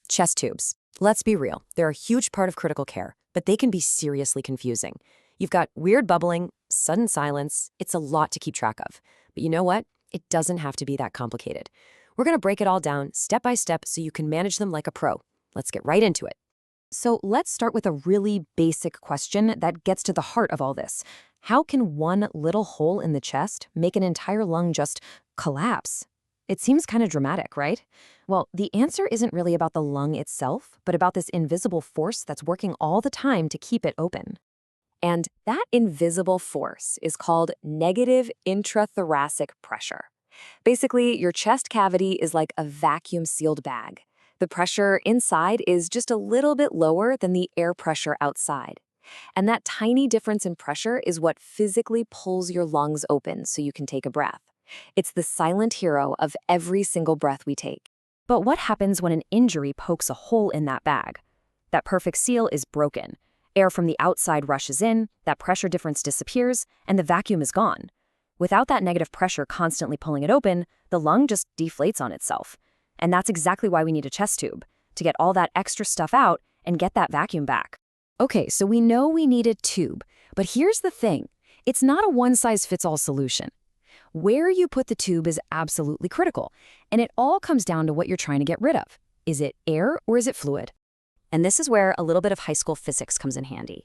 Chest tubes. Let's be real, they're a huge part of critical care, but they can be seriously confusing. You've got weird bubbling, sudden silence. It's a lot to keep track of. But you know what? It doesn't have to be that complicated. We're going to break it all down step by step so you can manage them like a pro. Let's get right into it. So let's start with a really basic question that gets to the heart of all this. How can one little hole in the chest make an entire lung just collapse? It seems kind of dramatic, right? Well, the answer isn't really about the lung itself, but about this invisible force that's working all the time to keep it open. And that invisible force is called negative intrathoracic pressure. Basically, your chest cavity is like a vacuum-sealed bag. The pressure inside is just a little bit lower than the air pressure outside. And that tiny difference in pressure is what physically pulls your lungs open so you can take a breath. It's the silent hero of every single breath we take. But what happens when an injury pokes a hole in that bag? That perfect seal is broken. Air from the outside rushes in, that pressure difference disappears, and the vacuum is gone. Without that negative pressure constantly pulling it open, the lung just deflates on itself. And that's exactly why we need a chest tube, to get all that extra stuff out and get that vacuum back. Okay, so we know we need a tube, but here's the thing. It's not a one-size-fits-all solution. Where you put the tube is absolutely critical, and it all comes down to what you're trying to get rid of. Is it air or is it fluid? And this is where a little bit of high school physics comes in handy.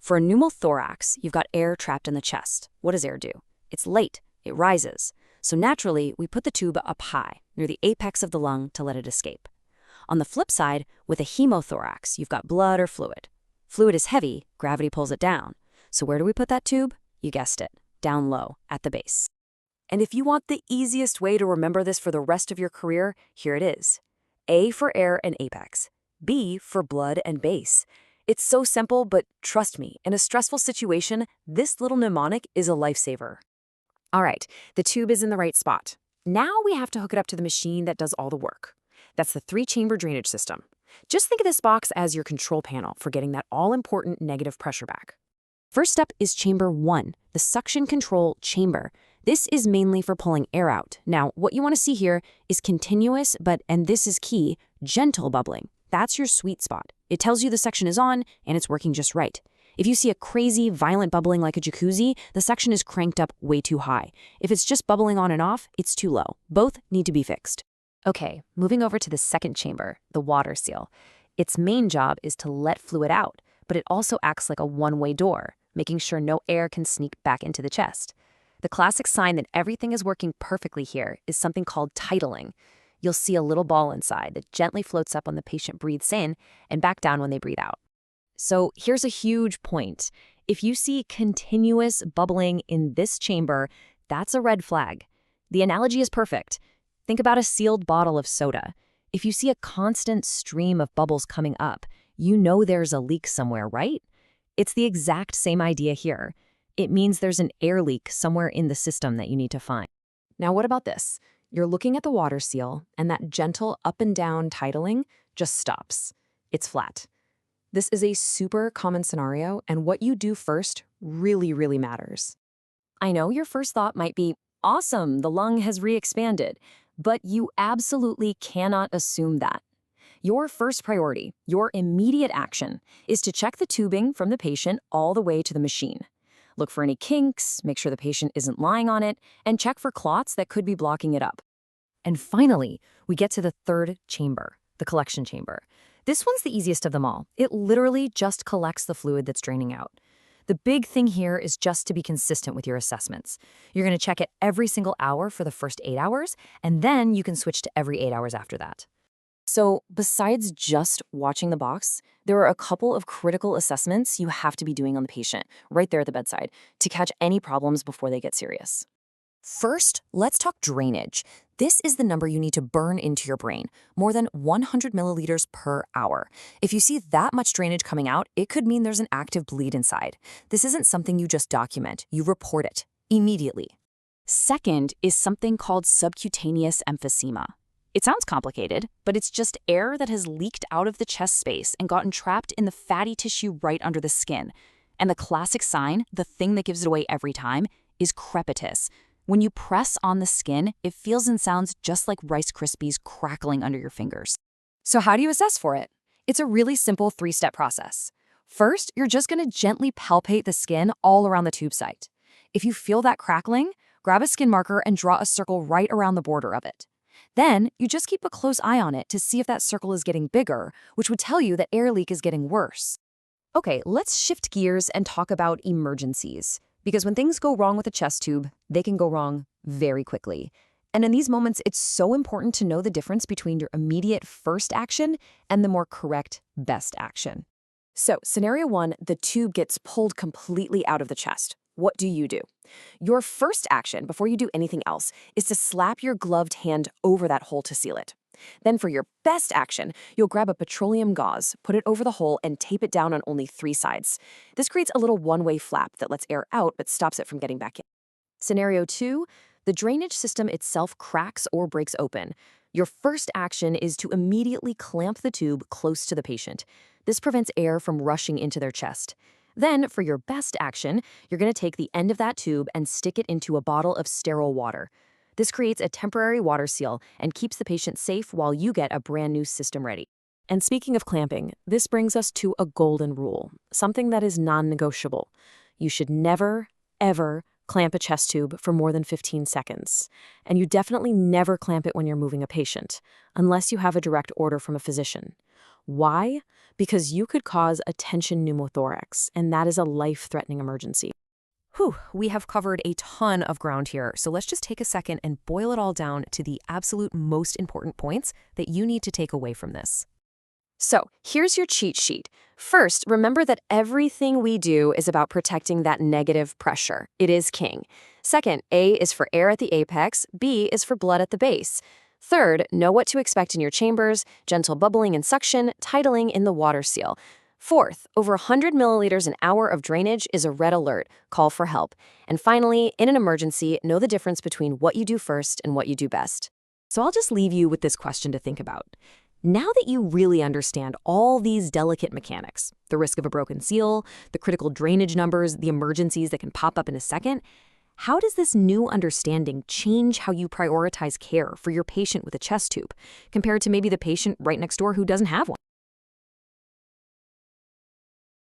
For a pneumothorax, you've got air trapped in the chest. What does air do? It's late, it rises. So naturally, we put the tube up high, near the apex of the lung to let it escape. On the flip side, with a hemothorax, you've got blood or fluid. Fluid is heavy, gravity pulls it down. So where do we put that tube? You guessed it, down low, at the base. And if you want the easiest way to remember this for the rest of your career, here it is. A for air and apex. B for blood and base. It's so simple, but trust me, in a stressful situation, this little mnemonic is a lifesaver. All right, the tube is in the right spot. Now we have to hook it up to the machine that does all the work. That's the 3-chamber drainage system. Just think of this box as your control panel for getting that all-important negative pressure back. First up is chamber 1, the suction control chamber. This is mainly for pulling air out. Now, what you want to see here is continuous, but, and this is key, gentle bubbling. That's your sweet spot. It tells you the suction is on and it's working just right. If you see a crazy, violent bubbling like a jacuzzi, the suction is cranked up way too high. If it's just bubbling on and off, it's too low. Both need to be fixed. Okay, moving over to the second chamber, the water seal. Its main job is to let fluid out, but it also acts like a one-way door, making sure no air can sneak back into the chest. The classic sign that everything is working perfectly here is something called titling. You'll see a little ball inside that gently floats up when the patient breathes in and back down when they breathe out. So here's a huge point. If you see continuous bubbling in this chamber, that's a red flag. The analogy is perfect. Think about a sealed bottle of soda. If you see a constant stream of bubbles coming up, you know there's a leak somewhere, right? It's the exact same idea here. It means there's an air leak somewhere in the system that you need to find. Now, what about this? You're looking at the water seal, and that gentle up and down titling just stops. It's flat. This is a super common scenario, and what you do first really, really matters. I know your first thought might be, awesome, the lung has re-expanded, but you absolutely cannot assume that. Your first priority, your immediate action, is to check the tubing from the patient all the way to the machine. Look for any kinks, make sure the patient isn't lying on it, and check for clots that could be blocking it up. And finally, we get to the third chamber, the collection chamber. This one's the easiest of them all. It literally just collects the fluid that's draining out. The big thing here is just to be consistent with your assessments. You're going to check it every single hour for the first 8 hours, and then you can switch to every 8 hours after that. So besides just watching the box, there are a couple of critical assessments you have to be doing on the patient right there at the bedside to catch any problems before they get serious. First, let's talk drainage. This is the number you need to burn into your brain, more than 100 milliliters per hour. If you see that much drainage coming out, it could mean there's an active bleed inside. This isn't something you just document, you report it immediately. Second is something called subcutaneous emphysema. It sounds complicated, but it's just air that has leaked out of the chest space and gotten trapped in the fatty tissue right under the skin. And the classic sign, the thing that gives it away every time, is crepitus. When you press on the skin, it feels and sounds just like Rice Krispies crackling under your fingers. So how do you assess for it? It's a really simple three-step process. First, you're just going to gently palpate the skin all around the tube site. If you feel that crackling, grab a skin marker and draw a circle right around the border of it. Then, you just keep a close eye on it to see if that circle is getting bigger, which would tell you that air leak is getting worse. Okay, let's shift gears and talk about emergencies. Because when things go wrong with a chest tube, they can go wrong very quickly. And in these moments, it's so important to know the difference between your immediate first action and the more correct best action. So, scenario 1, the tube gets pulled completely out of the chest. What do? Your first action, before you do anything else, is to slap your gloved hand over that hole to seal it. Then for your best action, you'll grab a petroleum gauze, put it over the hole, and tape it down on only 3 sides. This creates a little one-way flap that lets air out but stops it from getting back in. Scenario 2, the drainage system itself cracks or breaks open. Your first action is to immediately clamp the tube close to the patient. This prevents air from rushing into their chest. Then, for your best action, you're going to take the end of that tube and stick it into a bottle of sterile water. This creates a temporary water seal and keeps the patient safe while you get a brand new system ready. And speaking of clamping, this brings us to a golden rule, something that is non-negotiable. You should never, ever clamp a chest tube for more than 15 seconds. And you definitely never clamp it when you're moving a patient, unless you have a direct order from a physician. Why? Because you could cause a tension pneumothorax, and that is a life-threatening emergency. We have covered a ton of ground here, so let's just take a second and boil it all down to the absolute most important points that you need to take away from this. So, here's your cheat sheet. First, remember that everything we do is about protecting that negative pressure. It is king. Second, A is for air at the apex, B is for blood at the base. Third, know what to expect in your chambers, gentle bubbling and suction, titling in the water seal. Fourth, over 100 milliliters an hour of drainage is a red alert. Call for help. And finally, in an emergency, know the difference between what you do first and what you do best. So I'll just leave you with this question to think about. Now that you really understand all these delicate mechanics, the risk of a broken seal, the critical drainage numbers, the emergencies that can pop up in a second, how does this new understanding change how you prioritize care for your patient with a chest tube compared to maybe the patient right next door who doesn't have one?